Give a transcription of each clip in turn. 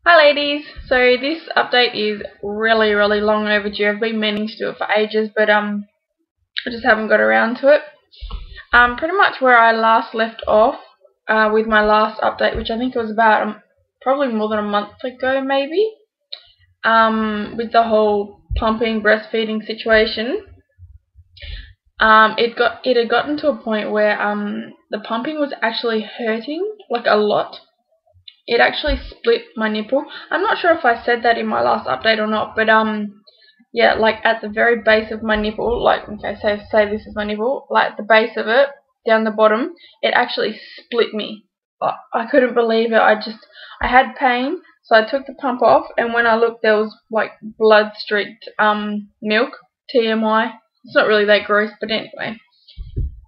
Hi ladies, so this update is really long overdue. I've been meaning to do it for ages, but I just haven't got around to it. Pretty much where I last left off with my last update, which I think it was about probably more than a month ago maybe, with the whole pumping breastfeeding situation. It had gotten to a point where the pumping was actually hurting, like a lot. It actually split my nipple. I'm not sure if I said that in my last update or not, but yeah, like at the very base of my nipple, like, okay, say this is my nipple, like at the base of it, down the bottom, it actually split me. I couldn't believe it. I had pain, so I took the pump off, and when I looked, there was like blood-streaked milk, TMI. It's not really that gross, but anyway.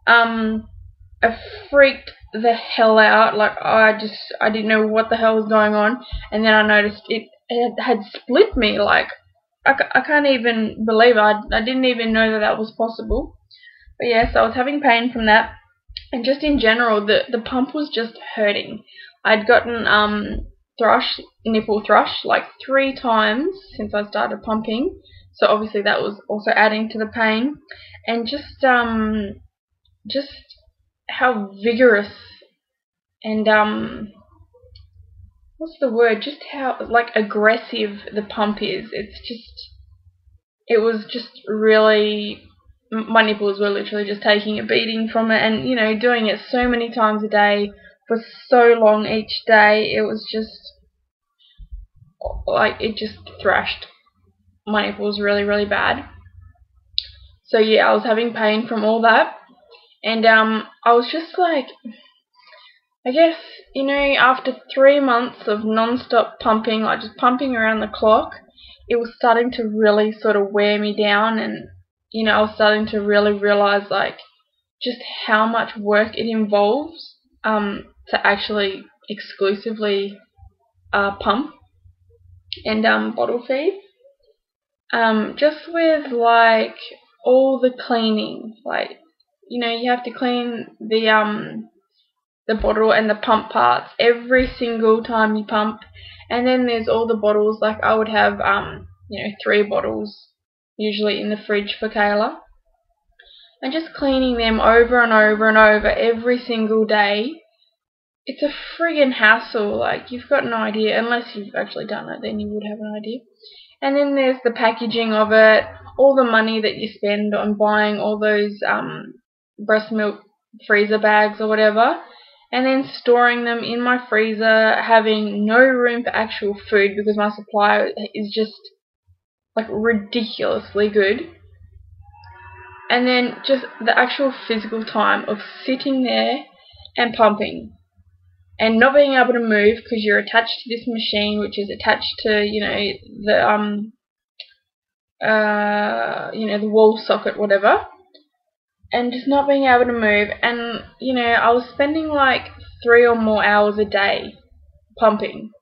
I freaked the hell out. Like, I didn't know what the hell was going on, and then I noticed it had split me. Like, I can't even believe it. I didn't even know that was possible. But yeah, so I was having pain from that, and just in general, the pump was just hurting. I'd gotten nipple thrush like 3 times since I started pumping, so obviously that was also adding to the pain, and just how vigorous and what's the word? Just how like aggressive the pump is. It was just really, my nipples were literally just taking a beating from it, and you know, doing it so many times a day for so long each day, it was just like, it just thrashed my nipples really bad. So yeah, I was having pain from all that, and I was just like, I guess, you know, after 3 months of non-stop pumping, like just pumping around the clock, it was starting to really sort of wear me down, and, you know, I was starting to really realize, like, just how much work it involves to actually exclusively pump and bottle feed. Just with, like, all the cleaning, like, you know, you have to clean the bottle and the pump parts every single time you pump, and then there's all the bottles. Like, I would have you know, 3 bottles usually in the fridge for Kayla, and just cleaning them over and over every single day. It's a friggin' hassle. Like, you've got no idea. Unless you've actually done it, then you would have an idea. And then there's the packaging of it, all the money that you spend on buying all those breast milk freezer bags or whatever, and then storing them in my freezer, having no room for actual food because my supply is just like ridiculously good. And then just the actual physical time of sitting there and pumping and not being able to move because you're attached to this machine, which is attached to, you know, the wall socket, whatever, and just not being able to move. And, you know, I was spending like 3 or more hours a day pumping.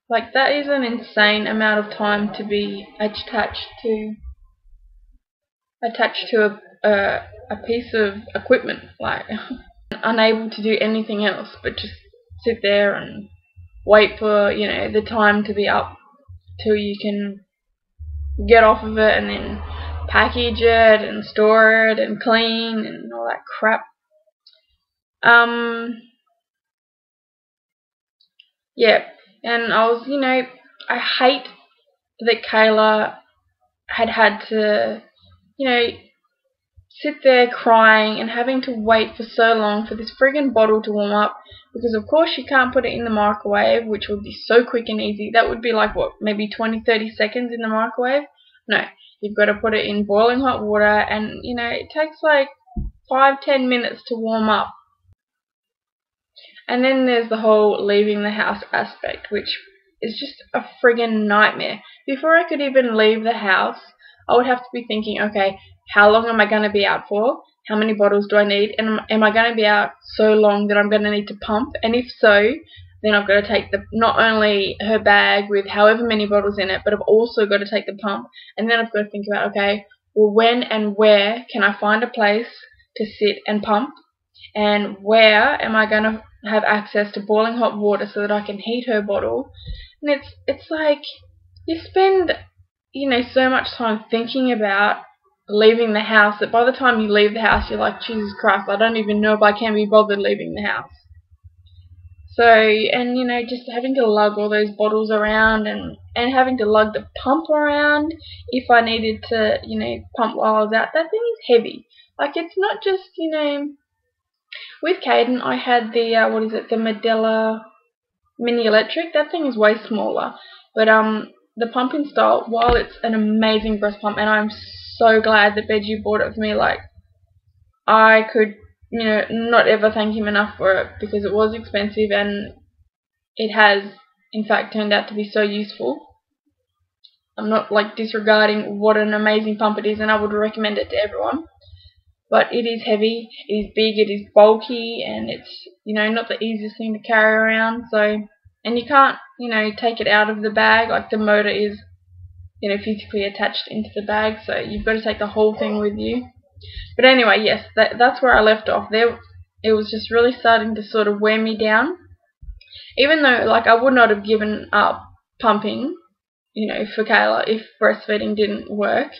Like, that is an insane amount of time to be attached to a piece of equipment, like unable to do anything else but just sit there and wait for, you know, the time to be up till you can get off of it and then package it and store it and clean and all that crap. Yeah, and I was, you know, I hate that Kayla had to, you know, sit there crying and having to wait for so long for this friggin' bottle to warm up, because of course you can't put it in the microwave, which would be so quick and easy. That would be like, what, maybe 20-30 seconds in the microwave? No, you've got to put it in boiling hot water, and, you know, it takes like 5-10 minutes to warm up. And then there's the whole leaving the house aspect, which is just a friggin' nightmare. Before I could even leave the house, I would have to be thinking, okay, how long am I going to be out for? How many bottles do I need? And am I going to be out so long that I'm going to need to pump? And if so, then I've got to take not only her bag with however many bottles in it, but I've also got to take the pump. And then I've got to think about, okay, well, when and where can I find a place to sit and pump? And where am I going to have access to boiling hot water so that I can heat her bottle? And it's like you spend, so much time thinking about leaving the house that by the time you leave the house you're like, Jesus Christ, I don't even know if I can be bothered leaving the house. So, and just having to lug all those bottles around, and having to lug the pump around if I needed to, pump while I was out. That thing is heavy. Like, it's not just, with Caden I had the, the Medela Mini Electric. That thing is way smaller. But, the pumping style, while it's an amazing breast pump, and I'm so glad that Benji bought it for me, like, I could, not ever thank him enough for it, because it was expensive and it has, in fact, turned out to be so useful. I'm not, like, disregarding what an amazing pump it is, and I would recommend it to everyone. But it is heavy, it is big, it is bulky, and it's, not the easiest thing to carry around. So, and you can't, take it out of the bag. Like, the motor is, physically attached into the bag, so you've got to take the whole thing with you. But anyway, yes, that's where I left off. There, it was just really starting to sort of wear me down. Even though, like, I would not have given up pumping, for Kayla if breastfeeding didn't work.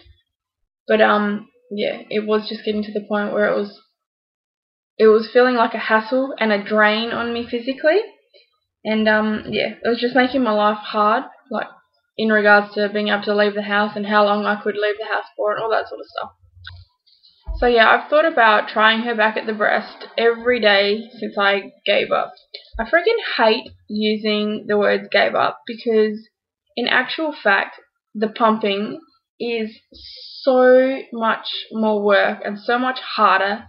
But yeah, it was just getting to the point where it was feeling like a hassle and a drain on me physically. And yeah, it was just making my life hard, like, in regards to being able to leave the house and how long I could leave the house for and all that sort of stuff. So yeah, I've thought about trying her back at the breast every day since I gave up. I freaking hate using the words gave up, because in actual fact, the pumping is so much more work and so much harder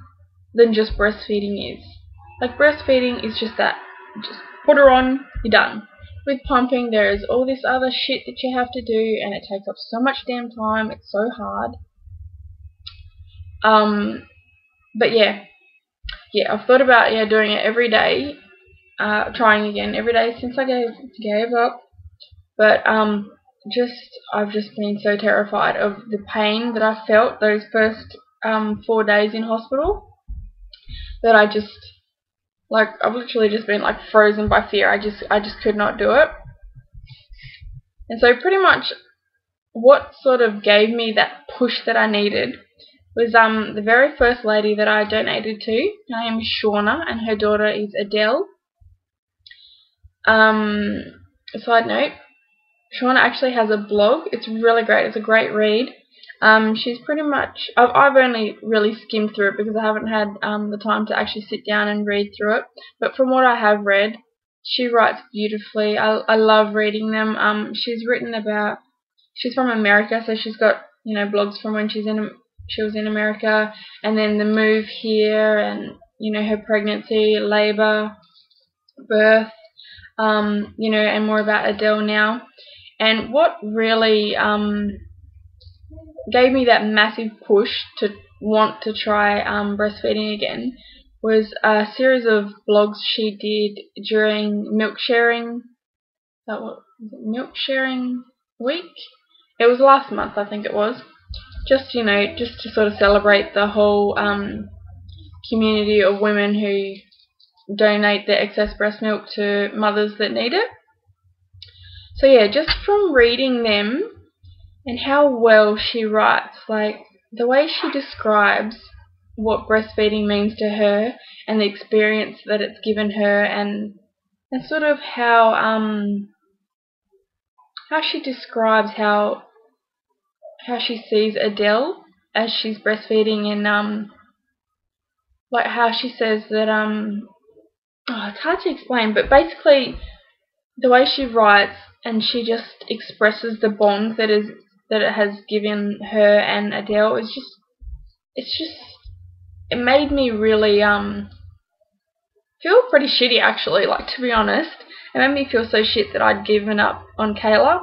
than just breastfeeding is. Like, breastfeeding is just that. Just put her on, you're done. With pumping, there is all this other shit that you have to do, and it takes up so much damn time. It's so hard. But yeah, I've thought about doing it every day, trying again every day since I gave up. But I've just been so terrified of the pain that I felt those first 4 days in hospital, that I've literally just been like frozen by fear. I just could not do it. And so pretty much what sort of gave me that push that I needed was the very first lady that I donated to. Her name is Shauna, and her daughter is Adele. Side note, Shauna actually has a blog. It's really great. It's a great read. She's pretty much, I've only really skimmed through it because I haven't had the time to actually sit down and read through it. But from what I have read, she writes beautifully. I love reading them. She's from America, so she's got, blogs from when she was in America, and then the move here, and, her pregnancy, labour, birth, and more about Adele now. And what really gave me that massive push to want to try breastfeeding again was a series of blogs she did during milk sharing. Milk sharing week? It was last month, I think it was. Just to sort of celebrate the whole community of women who donate their excess breast milk to mothers that need it. So yeah, just from reading them and how well she writes, like the way she describes what breastfeeding means to her and the experience that it's given her, and sort of how she describes how she sees Adele as she's breastfeeding, and like how she says that it's hard to explain, but basically the way she writes, and she just expresses the bond that it has given her and Adele, it made me really feel pretty shitty, actually. Like, to be honest, it made me feel so shit that I'd given up on Kayla,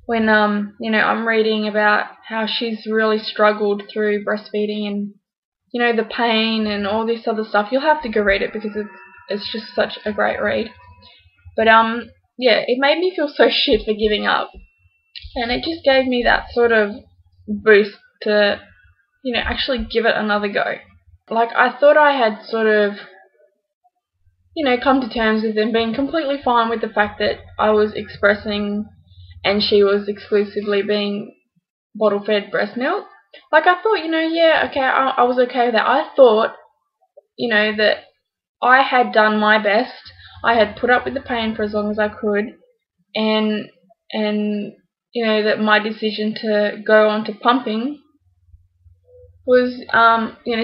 when I'm reading about how she's really struggled through breastfeeding, and the pain and all this other stuff. You'll have to go read it because it's just such a great read. But yeah, it made me feel so shit for giving up, and it just gave me that sort of boost to actually give it another go. Like, I thought I had sort of come to terms with and being completely fine with the fact that I was expressing and she was exclusively being bottle fed breast milk. Like, I thought, yeah, okay, I was okay with that. I thought, that I had done my best. I had put up with the pain for as long as I could, and that my decision to go on to pumping was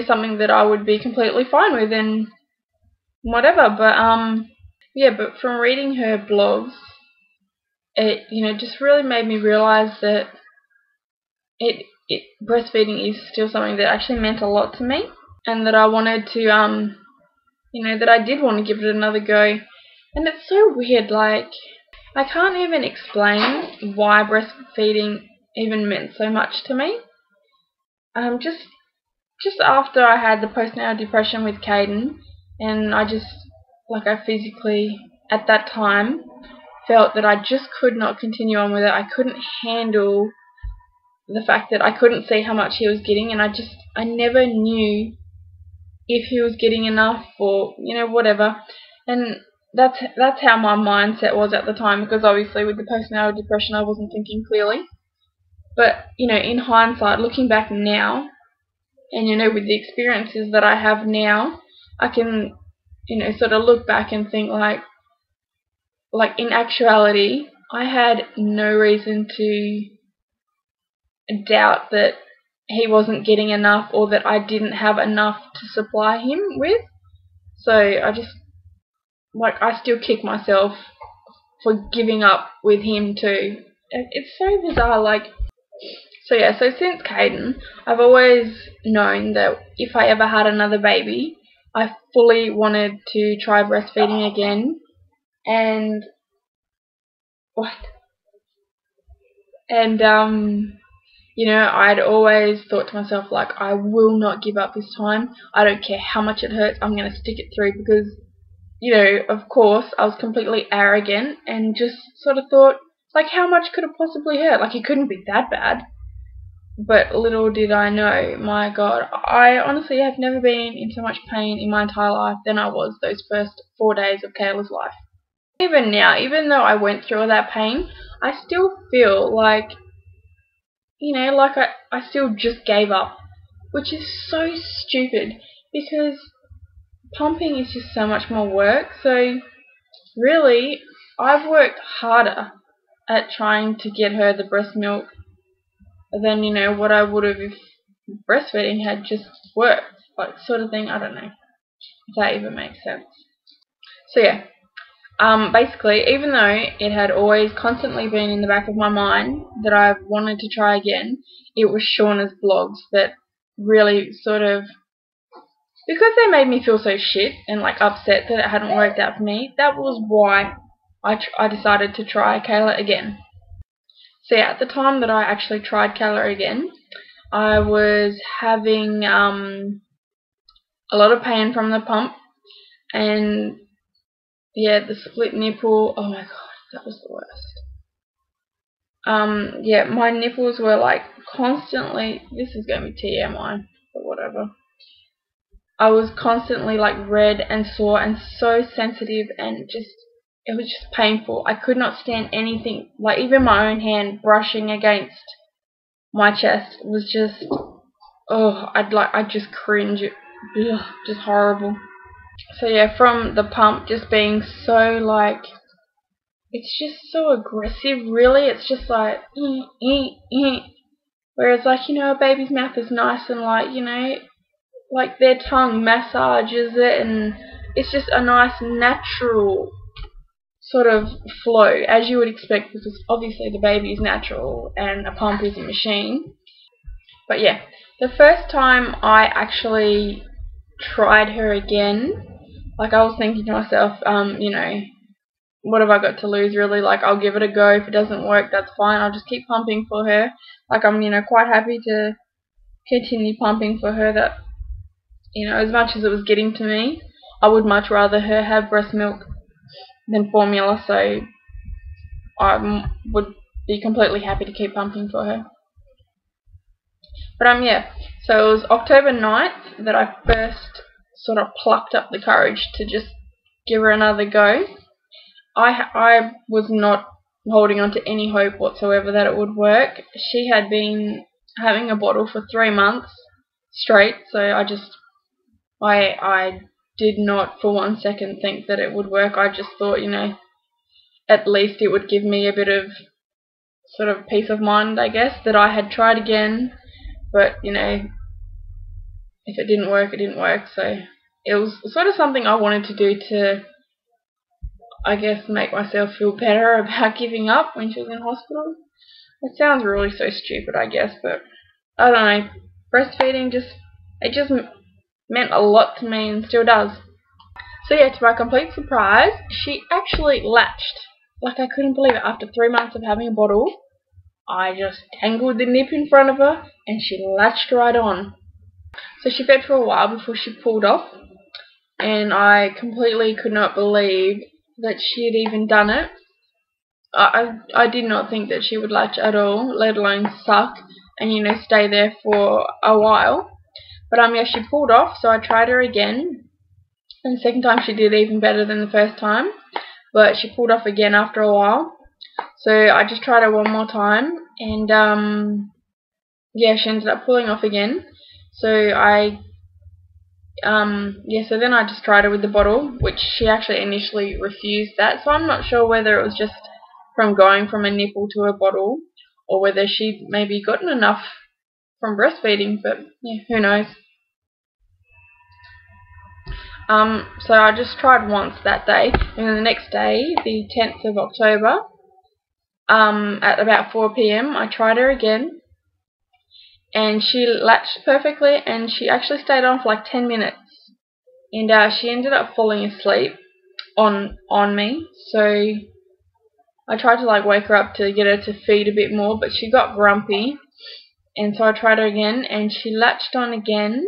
something that I would be completely fine with and whatever. But from reading her blogs, it just really made me realize that breastfeeding is still something that actually meant a lot to me, and that I wanted to that I did want to give it another go. And it's so weird, like, I can't even explain why breastfeeding even meant so much to me. Just after I had the postnatal depression with Caden, and I physically, at that time, felt that I just could not continue on with it. I couldn't handle the fact that I couldn't see how much he was getting, and I never knew if he was getting enough or, whatever. And that's how my mindset was at the time, because obviously with the postnatal depression I wasn't thinking clearly. But, in hindsight, looking back now, and, with the experiences that I have now, I can, sort of look back and think like in actuality, I had no reason to doubt that he wasn't getting enough, or that I didn't have enough to supply him with. So I still kick myself for giving up with him too. It's so bizarre, So since Caden, I've always known that if I ever had another baby, I fully wanted to try breastfeeding again. And I'd always thought to myself, like, I will not give up this time. I don't care how much it hurts, I'm going to stick it through, because, of course, I was completely arrogant and just sort of thought, like, how much could it possibly hurt? Like, it couldn't be that bad. But little did I know, my God, I honestly have never been in so much pain in my entire life than I was those first 4 days of Kayla's life. Even now, even though I went through all that pain, I still feel like, I still just gave up, which is so stupid, because pumping is just so much more work. So really, I've worked harder at trying to get her the breast milk than, what I would have if breastfeeding had just worked, sort of thing. I don't know if that even makes sense. So yeah, basically, even though it had always constantly been in the back of my mind that I wanted to try again, it was Shauna's blogs that really sort of, because they made me feel so shit and upset that it hadn't worked out for me, that was why I decided to try Kayla again. So yeah, at the time that I actually tried Kayla again, I was having a lot of pain from the pump, and yeah, the split nipple, oh my God, that was the worst. Yeah, my nipples were constantly, this is going to be TMI, but whatever. I was constantly red and sore and so sensitive, and it was just painful. I could not stand anything, even my own hand brushing against my chest was just, I'd just cringe. Ugh, just horrible. So yeah, from the pump just being so it's just so aggressive, really. It's just whereas a baby's mouth is nice and their tongue massages it, and it's just a nice natural sort of flow, as you would expect, because obviously the baby is natural and a pump is a machine. But yeah, the first time I actually tried her again, I was thinking to myself, what have I got to lose, really? I'll give it a go. If it doesn't work, that's fine. I'll just keep pumping for her. I'm, quite happy to continue pumping for her. That, as much as it was getting to me, I would much rather her have breast milk than formula, so I would be completely happy to keep pumping for her. But yeah, so it was October 9th that I first sort of plucked up the courage to just give her another go. I was not holding on to any hope whatsoever that it would work. She had been having a bottle for 3 months straight, so I did not for 1 second think that it would work. I just thought, at least it would give me a bit of sort of peace of mind, I guess, that I had tried again. But, if it didn't work, it didn't work. So it was sort of something I wanted to do to, I guess, make myself feel better about giving up when she was in hospital. It sounds really so stupid, I guess, but I don't know. Breastfeeding just meant a lot to me and still does. So yeah, to my complete surprise, she actually latched. Like, I couldn't believe it. After 3 months of having a bottle, I just tangled the nip in front of her and she latched right on. So she fed for a while before she pulled off, and I completely could not believe that she had even done it. I did not think that she would latch at all, let alone suck and stay there for a while. But yeah, she pulled off, so I tried her again, and the second time she did even better than the first time, but she pulled off again after a while. So I just tried her one more time, and yeah, she ended up pulling off again. So so then I just tried her with the bottle, which she actually initially refused that. So I'm not sure whether it was just from going from a nipple to a bottle, or whether she'd maybe gotten enough from breastfeeding, but yeah, who knows. So I just tried once that day, and then the next day, the 10th of October, at about 4 PM, I tried her again, and she latched perfectly, and she actually stayed on for like 10 minutes, and she ended up falling asleep on me. So I tried to wake her up to get her to feed a bit more, but she got grumpy, and so I tried her again, and she latched on again,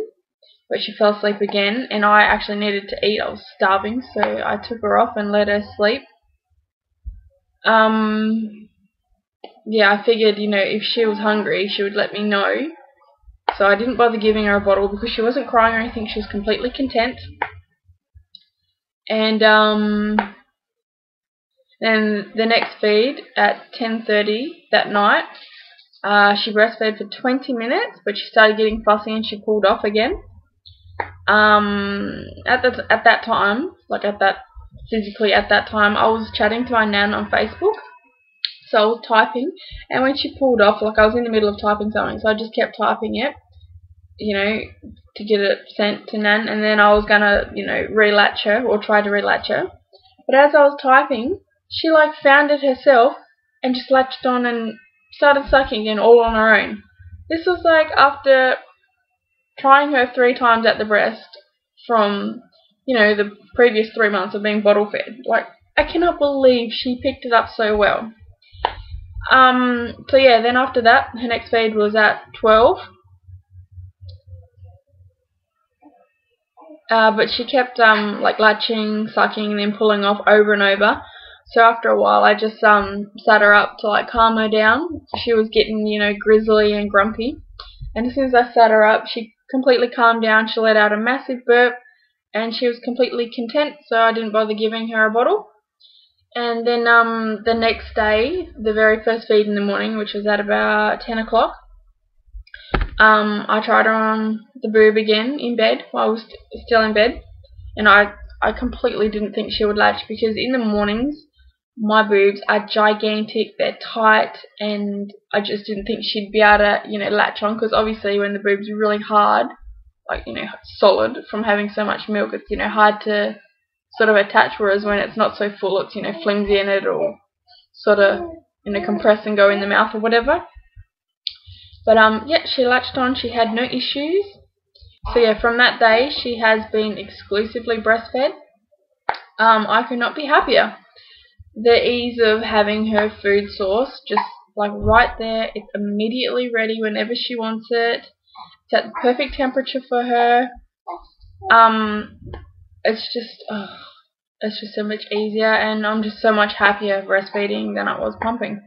but she fell asleep again, and I actually needed to eat. I was starving, so I took her off and let her sleep. Yeah, I figured, if she was hungry, she would let me know. So I didn't bother giving her a bottle because she wasn't crying or anything. She was completely content. And then the next feed at 10:30 that night, she breastfed for 20 minutes, but she started getting fussy and she pulled off again. At that time, physically at that time, I was chatting to my nan on Facebook. So I was typing, and when she pulled off, I was in the middle of typing something, so I just kept typing it, to get it sent to Nan, and then I was gonna, relatch her, or try to relatch her. But as I was typing, she found it herself, and just latched on and started sucking again, all on her own. This was after trying her 3 times at the breast from, the previous 3 months of being bottle fed. I cannot believe she picked it up so well. So yeah, then after that, her next feed was at 12. But she kept latching, sucking, and then pulling off over and over. So after a while, I just sat her up to calm her down. She was getting grizzly and grumpy, and as soon as I sat her up, she completely calmed down. She let out a massive burp, and she was completely content. So I didn't bother giving her a bottle. And then the next day, the very first feed in the morning, which was at about 10 o'clock, I tried her on the boob again in bed while I was still in bed, and I completely didn't think she would latch, because in the mornings my boobs are gigantic, they're tight, and I just didn't think she'd be able to latch on, because obviously when the boobs are really hard, solid from having so much milk, it's hard to sort of attach, whereas when it's not so full, it's flimsy and it'll sort of compress and go in the mouth or whatever. But yeah, she latched on, she had no issues. So yeah, from that day she has been exclusively breastfed. I could not be happier. The ease of having her food source just right there, it's immediately ready whenever she wants it. It's at the perfect temperature for her. It's just so much easier, and I'm just so much happier breastfeeding than I was pumping.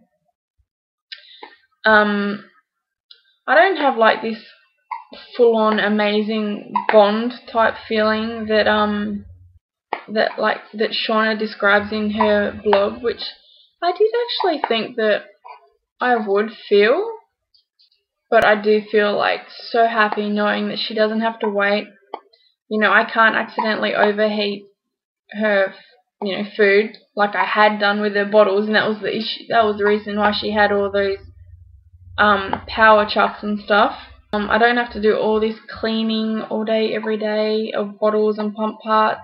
I don't have this full-on amazing bond type feeling that that Shauna describes in her blog, which I did actually think that I would feel, but I do feel like so happy knowing that she doesn't have to wait. You know, I can't accidentally overheat her, you know, food like I had done with her bottles, and that was the issue. That was the reason why she had all those power chucks and stuff. I don't have to do all this cleaning all day, every day of bottles and pump parts.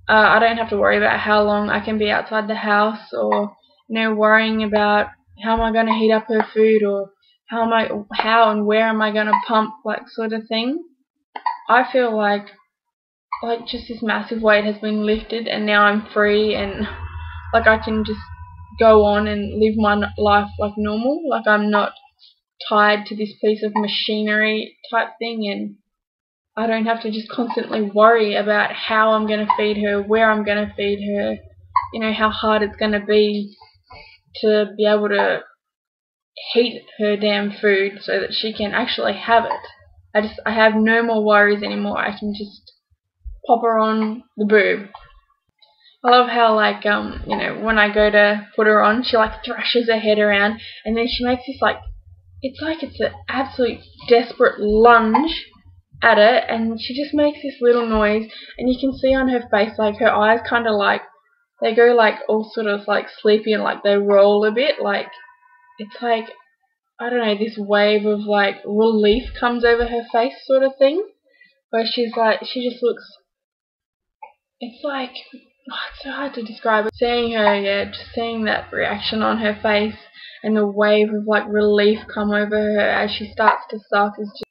I don't have to worry about how long I can be outside the house, or, you know, worrying about how am I going to heat up her food, or how and where am I going to pump, like, sort of thing. I feel like just this massive weight has been lifted, and now I'm free, and like I can just go on and live my life like normal. Like I'm not tied to this piece of machinery type thing, and I don't have to just constantly worry about how I'm going to feed her, where I'm going to feed her, you know, how hard it's going to be to be able to heat her damn food so that she can actually have it. I have no more worries anymore. I can just pop her on the boob. I love how, like, you know, when I go to put her on, she like thrashes her head around, and then she makes this it's an absolute desperate lunge at it, and she just makes this little noise, and you can see on her face, like, her eyes kind of like, they go like all sort of like sleepy, and like they roll a bit, like, it's like, I don't know, this wave of like relief comes over her face sort of thing, where she's like, she just looks, it's like, it's so hard to describe it. Seeing her, yeah, just seeing that reaction on her face and the wave of like relief come over her as she starts to suck is just,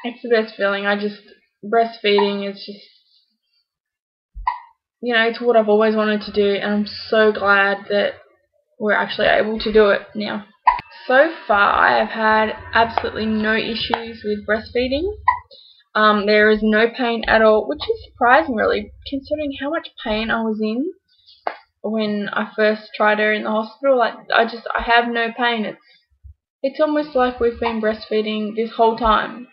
it's the best feeling. Breastfeeding is just, you know, it's what I've always wanted to do, and I'm so glad that we're actually able to do it now. So far, I have had absolutely no issues with breastfeeding. There is no pain at all, which is surprising really, considering how much pain I was in when I first tried her in the hospital. Like, I have no pain. It's almost like we've been breastfeeding this whole time.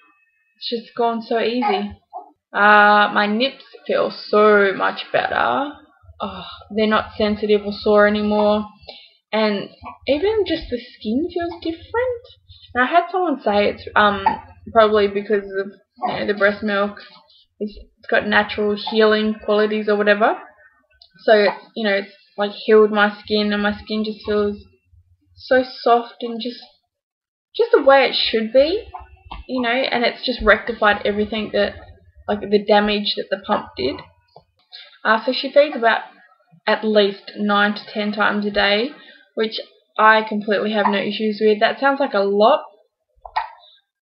It's just gone so easy. My nips feel so much better. Oh, they're not sensitive or sore anymore, and even just the skin feels different. And I had someone say it's probably because of, you know, the breast milk. It's got natural healing qualities or whatever. So it's, you know, it's like healed my skin, and my skin just feels so soft and just the way it should be, you know. And it's just rectified everything that, like, the damage that the pump did. So she feeds about at least 9 to 10 times a day, which I completely have no issues with. That sounds like a lot,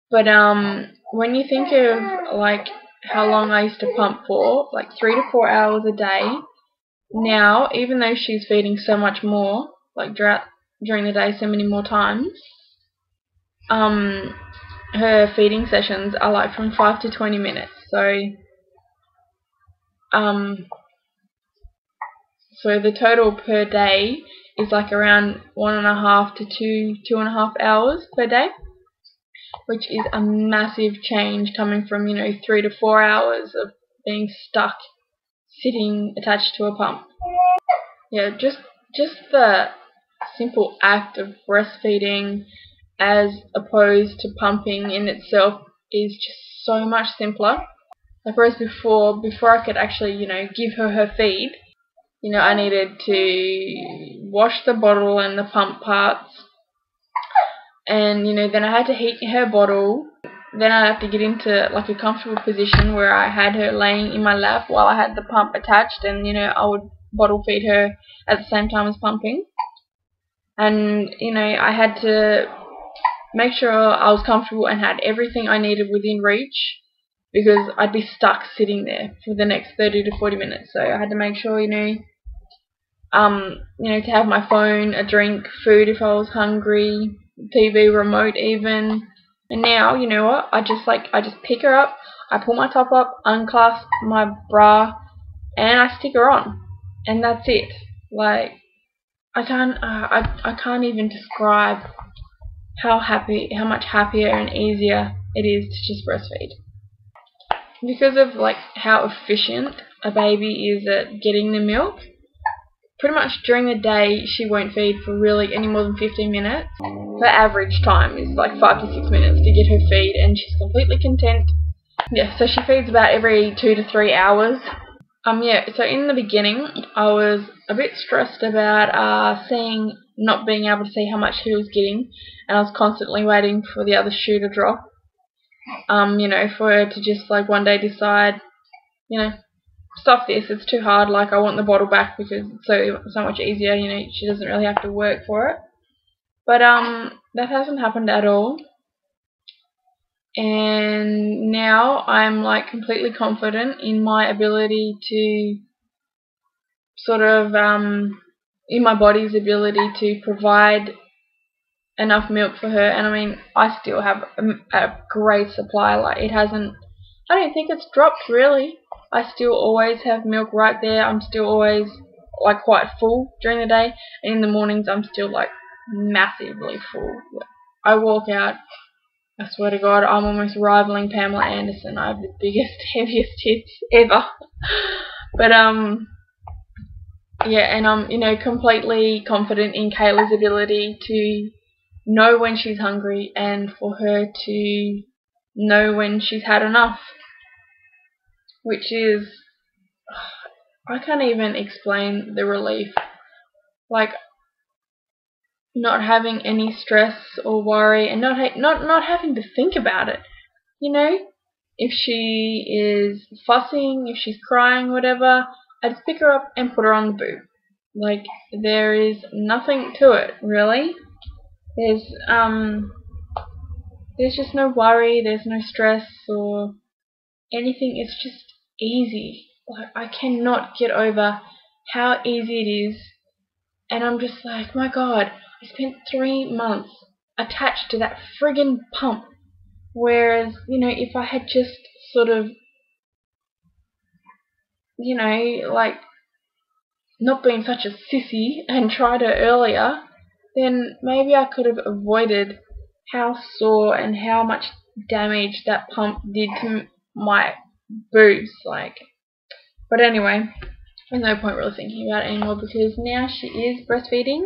but when you think of like how long I used to pump for, like 3 to 4 hours a day, now, even though she's feeding so much more, like during the day so many more times, her feeding sessions are like from 5 to 20 minutes. So the total per day is like around 1.5 to 2.5 hours per day, which is a massive change coming from, you know, 3 to 4 hours of being stuck sitting attached to a pump. Yeah, just the simple act of breastfeeding as opposed to pumping in itself is just so much simpler. Like, whereas before I could actually, you know, give her feed, you know, I needed to wash the bottle and the pump parts, and, you know, then I had to heat her bottle. Then I'd have to get into like a comfortable position where I had her laying in my lap while I had the pump attached, and, you know, I would bottle feed her at the same time as pumping. And, you know, I had to make sure I was comfortable and had everything I needed within reach, because I'd be stuck sitting there for the next 30 to 40 minutes. So I had to make sure, you know, to have my phone, a drink, food if I was hungry, TV, remote even. And now, you know what, I just pick her up, I pull my top up, unclasp my bra, and I stick her on, and that's it. Like, I can't even describe how much happier and easier it is to just breastfeed, because of like how efficient a baby is at getting the milk. Pretty much during the day she won't feed for really any more than 15 minutes. Her average time is like 5 to 6 minutes to get her feed, and she's completely content. Yeah, so she feeds about every 2 to 3 hours. Yeah, so in the beginning I was a bit stressed about not being able to see how much he was getting, and I was constantly waiting for the other shoe to drop. For her to just like one day decide, stop this, it's too hard, like I want the bottle back because it's so much easier, she doesn't really have to work for it. But that hasn't happened at all. And now I'm like completely confident in my ability to in my body's ability to provide enough milk for her. And I mean, I still have a great supply. Like I don't think it's dropped really. I still always have milk right there. I'm still always like quite full during the day, and in the mornings I'm still like massively full. I walk out, I swear to God, I'm almost rivaling Pamela Anderson. I have the biggest, heaviest tits ever. But yeah, and I'm completely confident in Kayla's ability to know when she's hungry and for her to know when she's had enough, which is, I can't even explain the relief. Like not having any stress or worry, and not having to think about it. If she is fussing, if she's crying, whatever, I just pick her up and put her on the boob. Like there is nothing to it really. There's just no worry, there's no stress or anything. It's just easy. Like I cannot get over how easy it is, and I'm just like, my God, I spent 3 months attached to that friggin' pump. Whereas, if I had just sort of, like not been such a sissy and tried it earlier, then maybe I could have avoided how sore and how much damage that pump did to my boobs. But anyway, there's no point really thinking about it anymore because now she is breastfeeding,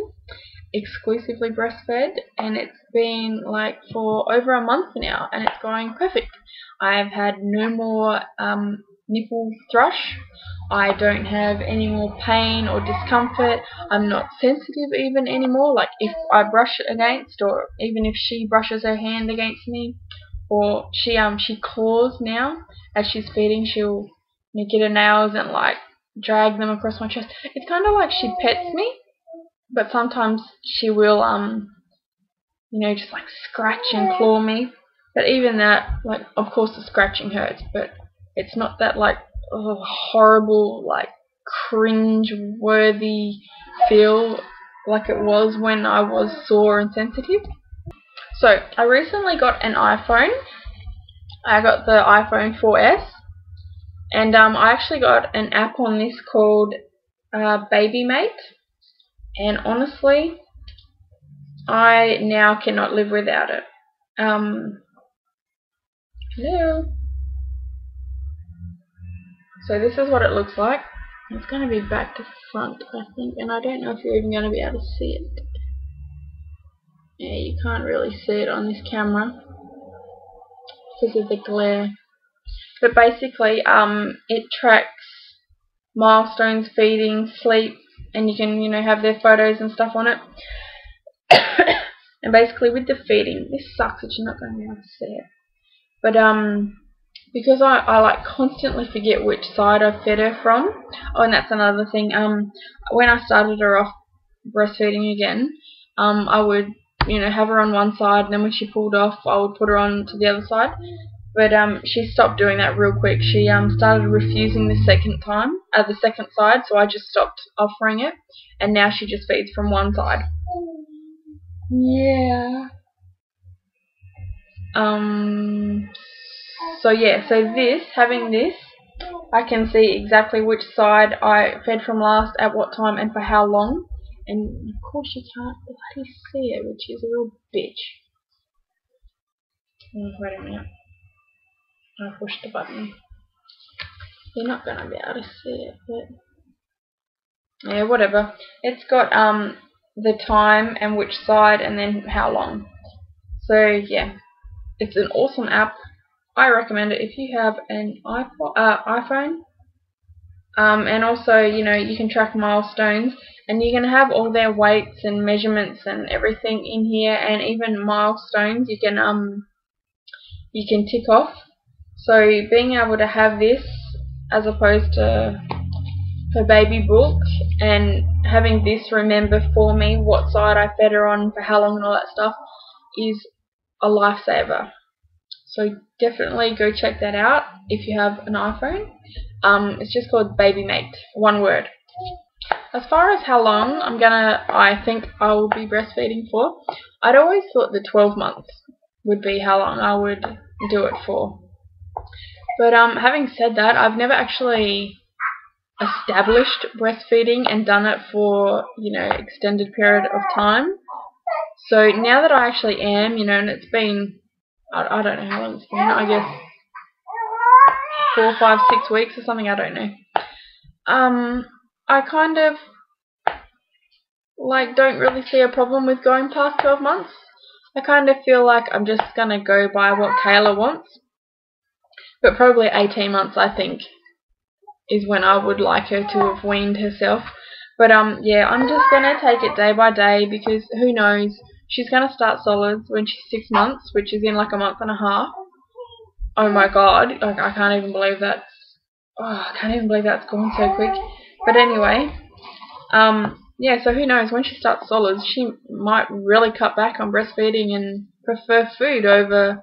exclusively breastfed, and it's been like for over a month now, and it's going perfect. I've had no more nipple thrush. I don't have any more pain or discomfort. I'm not sensitive even anymore. Like if I brush against, or even if she brushes her hand against me, or she claws now as she's feeding, she'll get her nails and like drag them across my chest. It's kind of like she pets me, but sometimes she will just like scratch and claw me. But even that, like, of course the scratching hurts, but it's not that like horrible, like cringe-worthy feel like it was when I was sore and sensitive. So I recently got an iPhone. I got the iPhone 4S, and I actually got an app on this called Baby Mate, and honestly, I now cannot live without it. Hello. So this is what it looks like. It's going to be back to front, I think, and I don't know if you're even going to be able to see it. Yeah, you can't really see it on this camera because of the glare. But basically, it tracks milestones, feeding, sleep, and you can, have their photos and stuff on it. And basically with the feeding, this sucks that you're not going to be able to see it. But because I like constantly forget which side I fed her from. Oh, and that's another thing. When I started her off breastfeeding again, I would have her on one side, and then when she pulled off, I would put her on to the other side. But she stopped doing that real quick. She started refusing the second side, so I just stopped offering it, and now she just feeds from one side. Yeah. So yeah, having this, I can see exactly which side I fed from last, at what time, and for how long. And of course you can't bloody see it, which is a real bitch. Oh, wait a minute. I pushed the button. You're not gonna be able to see it, but yeah, whatever. It's got the time and which side and then how long. So yeah, it's an awesome app. I recommend it if you have an iPhone. And also, you know, you can track milestones, and you can have all their weights and measurements and everything in here, and even milestones you can tick off. So being able to have this as opposed to her baby book, and having this remember for me what side I fed her on for how long and all that stuff, is a lifesaver. So definitely go check that out if you have an iPhone. It's just called Baby Mate, one word. As far as how long I think I will be breastfeeding for, I'd always thought that 12 months would be how long I would do it for. But having said that, I've never actually established breastfeeding and done it for, you know, extended period of time. So now that I actually am, you know, and it's been, I don't know how long it's been, I guess 4, 5, 6 weeks or something, I don't know. I kind of like don't really see a problem with going past 12 months. I kind of feel like I'm just gonna go by what Kayla wants, but probably 18 months I think is when I would like her to have weaned herself. But yeah, I'm just gonna take it day by day, because who knows, she's gonna start solids when she's 6 months, which is in like a month and a half. Oh my god, like I can't even believe that's gone so quick. But anyway, yeah, so who knows, when she starts solids, she might really cut back on breastfeeding and prefer food over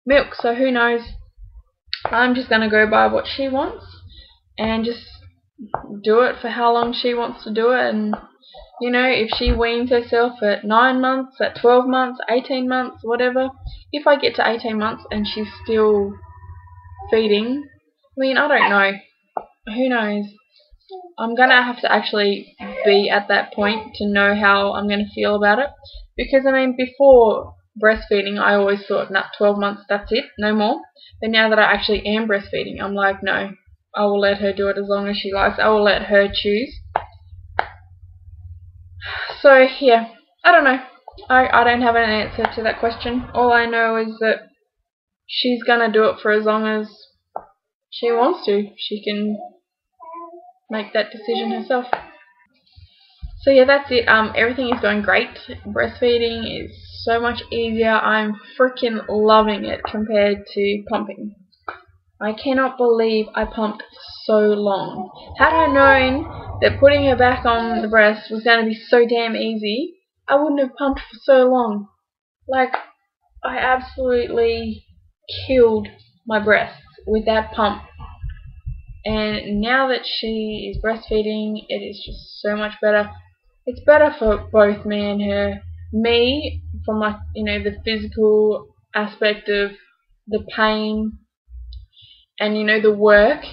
milk. So who knows, I'm just going to go by what she wants and just do it for how long she wants to do it. And, you know, if she weans herself at 9 months, at 12 months, 18 months, whatever, if I get to 18 months and she's still feeding, I mean, I don't know. Who knows? I'm going to have to actually be at that point to know how I'm going to feel about it. Because, I mean, before breastfeeding, I always thought, nah, 12 months, that's it, no more. But now that I actually am breastfeeding, I'm like, no, I will let her do it as long as she likes. I will let her choose. So, yeah, I don't know. I don't have an answer to that question. All I know is that she's going to do it for as long as she wants to. She can make that decision herself. So yeah, that's it. Everything is going great. Breastfeeding is so much easier. I'm freaking loving it compared to pumping. I cannot believe I pumped so long. Had I known that putting her back on the breast was going to be so damn easy, I wouldn't have pumped for so long. Like, I absolutely killed my breasts with that pump. And now that she is breastfeeding, it is just so much better. It's better for both me and her. Me, from like, you know, the physical aspect of the pain and, you know, the work.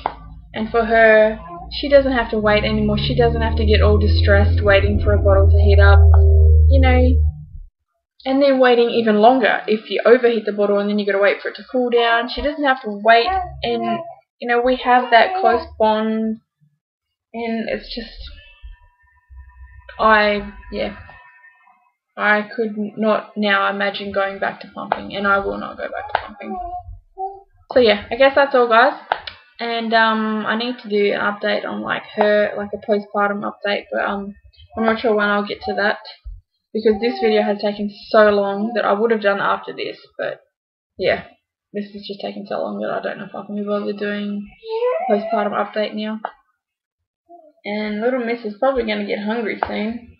And for her, she doesn't have to wait anymore. She doesn't have to get all distressed waiting for a bottle to heat up, you know. And then waiting even longer if you overheat the bottle and then you got to wait for it to cool down. She doesn't have to wait, and you know, we have that close bond, and it's just, I could not now imagine going back to pumping, and I will not go back to pumping. So yeah, I guess that's all, guys. And I need to do an update on like her, like a postpartum update, but I'm not sure when I'll get to that, because this video has taken so long that I would have done after this, but yeah. This is just taking so long that I don't know if I can be bothered doing a postpartum update now. And little miss is probably going to get hungry soon.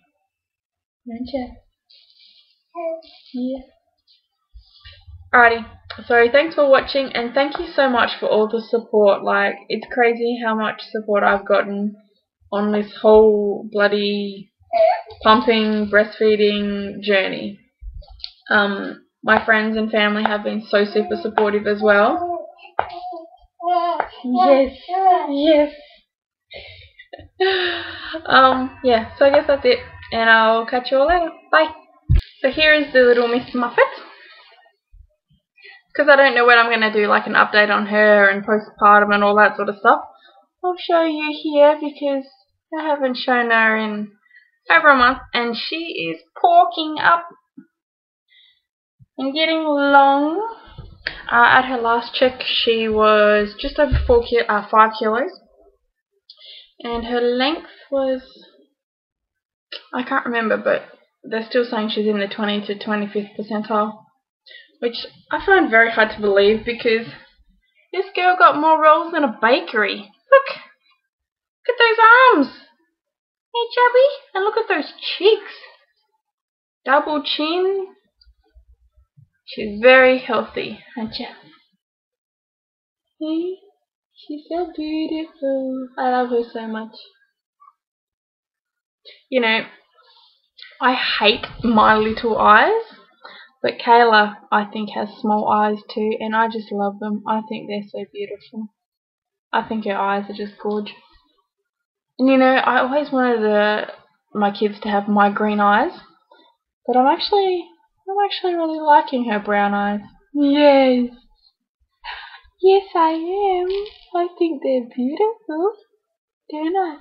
Don't you? Yeah. Alrighty. So thanks for watching, and thank you so much for all the support. Like, it's crazy how much support I've gotten on this whole bloody pumping, breastfeeding journey. My friends and family have been so super supportive as well. Yes, yes. Yeah, so I guess that's it, and I'll catch you all later. Bye. So here is the little Miss Muffet, because I don't know when I'm going to do like an update on her and postpartum and all that sort of stuff. I'll show you here because I haven't shown her in over a month, and she is porking up and getting long. At her last check, she was just over 5 kilos, and her length was, I can't remember, but they're still saying she's in the 20 to 25th percentile, which I find very hard to believe because this girl got more rolls than a bakery. Look at those arms. Hey, chubby, and look at those cheeks. Double chin. She's very healthy, aren't you? Hey, she's so beautiful. I love her so much. You know, I hate my little eyes, but Kayla, I think, has small eyes too, and I just love them. I think they're so beautiful. I think her eyes are just gorgeous. And you know, I always wanted my kids to have my green eyes, but I'm actually really liking her brown eyes. Yes. Yes, I am. I think they're beautiful, don't I?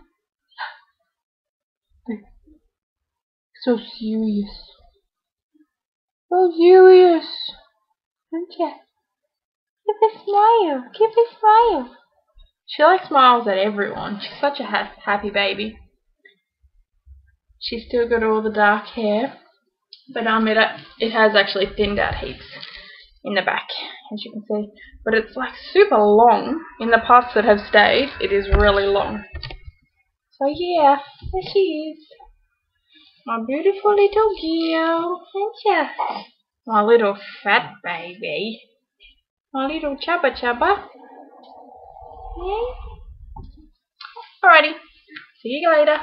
So serious. So serious. Aren't you? Give a smile. Give a smile. She like smiles at everyone. She's such a happy baby. She's still got all the dark hair, but it has actually thinned out heaps in the back, as you can see. But it's like super long. In the parts that have stayed, it is really long. So yeah, there she is. My beautiful little girl, ain't ya? My little fat baby. My little chubba chubba. Yeah. Alrighty. See you later.